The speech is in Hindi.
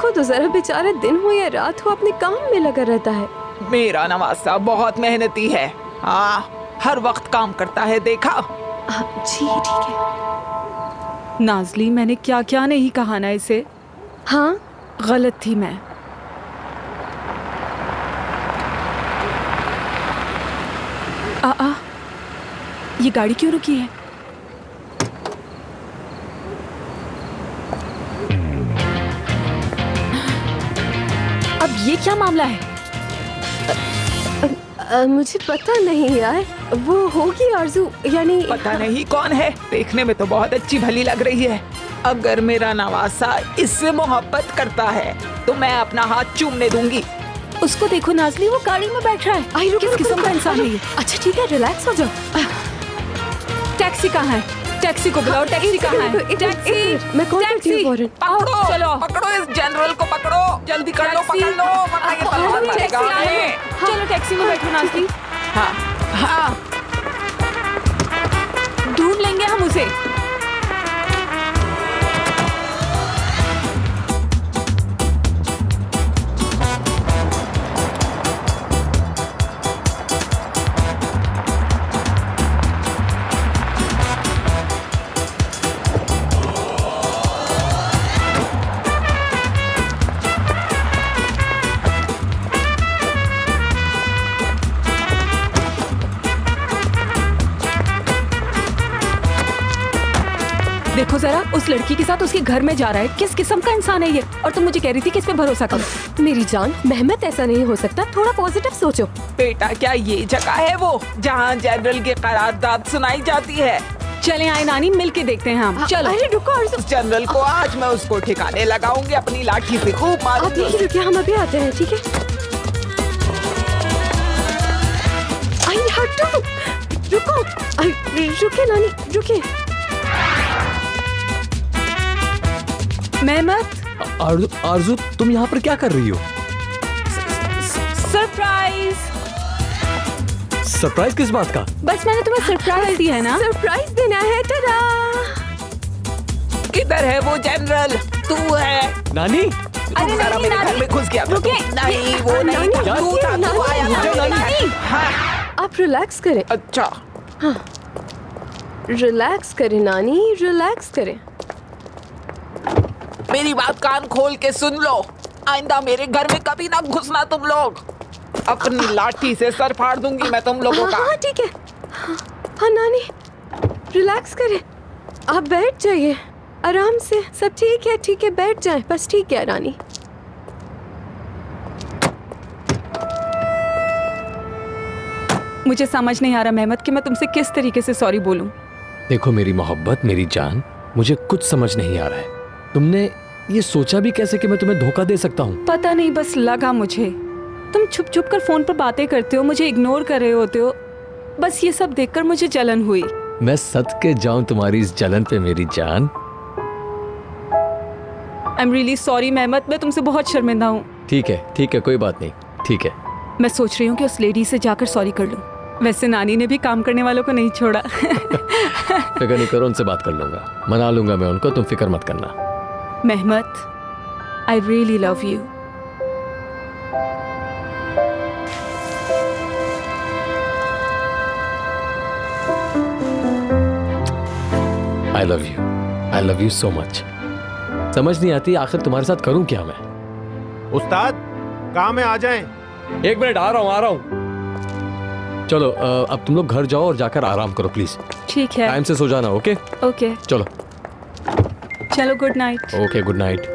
देखो तो जरा, बेचारा दिन हो या रात हो अपने काम में लगा रहता है। मेरा नवासा बहुत मेहनती है। हाँ, हर वक्त काम करता है, देखा? जी ठीक है। नाज़ली, मैंने क्या क्या नहीं कहा ना इसे। हाँ गलत थी मैं। ये गाड़ी क्यों रुकी है? अब ये क्या मामला है? मुझे पता नहीं यार, वो होगी आरज़ू, यानी पता नहीं कौन है, देखने में तो बहुत अच्छी भली लग रही है। अगर मेरा नवासा इससे मोहब्बत करता है तो मैं अपना हाथ चूमने दूंगी। उसको देखो नाज़ली, वो गाड़ी में बैठ रहा है। आई रुको, किस किस्म का इंसान है ये? अच्छा ठीक है, रिलैक्स हो जाओ। टैक्सी कहाँ है? टैक्सी को बुलाओ। टैक्सी कहाँ है? टैक्सी, मैं कॉल करती हूँ फौरन। पकड़ो, चलो। पकड़ो इस जनरल को, पकड़ो, जल्दी कर लो, पकड़ लो, वरना ये तलवार मारेगा हमें। चलो टैक्सी में बैठो नाज़ली। हाँ हाँ, ढूंढ लेंगे हम उसे। देखो जरा, उस लड़की के साथ उसके घर में जा रहा है। किस किस्म का इंसान है ये? और तुम मुझे कह रही थी कि इस पे भरोसा करो। मेरी जान, मेहमत ऐसा नहीं हो सकता, थोड़ा पॉजिटिव सोचो। बेटा क्या ये जगह है वो जहाँ जनरल की करारदाद सुनाई जाती है? चलें आए नानी, मिल के देखते हैं हम। चलो। अरे रुको आरज़ू, उस जनरल को आज मैं उसको ठिकाने लगाऊंगी, अपनी लाठी से खूब आप मारूंगी। यहीं रुकिए, हम अभी आते हैं, ठीक है? आई हटो, रुको, रुकिए नानी, रुकिए। मेहमत, आरज़ू, तुम यहाँ पर क्या कर रही हो? सरप्राइज। सरप्राइज किस बात का? बस मैंने तुम्हें सरप्राइज दिया है ना। सरप्राइज देना है, टडा। किधर है वो जनरल? तू है? नानी, अरे जरा नानी, मेरे घर नानी, में घुस गया था। रुकिए। नहीं वो नहीं नानी, था, तू था, तू आया था। नानी। हाँ, आप रिलैक्स करें, अच्छा रिलैक्स करें नानी, रिलैक्स करें। मेरी बात कान खोल के सुन लो, आइंदा मेरे घर में कभी ना घुसना तुम लोग। अपनी लाठी से सर फाड़ दूंगी मैं तुम लोगों का। हाँ ठीक है। हाँ नानी, रिलैक्स करें, आप बैठ जाइए आराम से। सब ठीक है, बैठ जाए बस। ठीक है रानी। मुझे समझ नहीं आ रहा मेहमत कि मैं तुमसे किस तरीके से सॉरी बोलूं। देखो मेरी मोहब्बत, मेरी जान, मुझे कुछ समझ नहीं आ रहा है। तुमने ये सोचा भी कैसे कि मैं तुम्हें धोखा दे सकता हूँ? पता नहीं, बस लगा मुझे। तुम छुप छुप कर फोन पर बातें करते हो, मुझे इग्नोर कर रहे होते हो। बस ये सब देखकर मुझे जलन हुई। मैं सद के जाऊं तुम्हारी इस जलन पे मेरी जान। आई एम रियली सॉरी मेहमत, मैं तुमसे बहुत शर्मिंदा हूँ। ठीक है, कोई बात नहीं, ठीक है। मैं सोच रही हूँ कि उस लेडी से जाकर सॉरी कर लूँ। वैसे नानी ने भी काम करने वालों को नहीं छोड़ा। फिक्र नहीं करो, उनसे बात कर लूंगा, मना लूंगा मैं उनको, तुम फिक्र मत करना। Mehmet, I really love you. I love you so much. समझ नहीं आती आखिर तुम्हारे साथ करूं क्या मैं। उस्ताद, काम में आ जाएं। एक मिनट, आ रहा हूं। चलो अब तुम लोग घर जाओ और जाकर आराम करो प्लीज। ठीक है। टाइम से सो जाना, ओके? ओके, चलो। चलो good night. Okay, good night.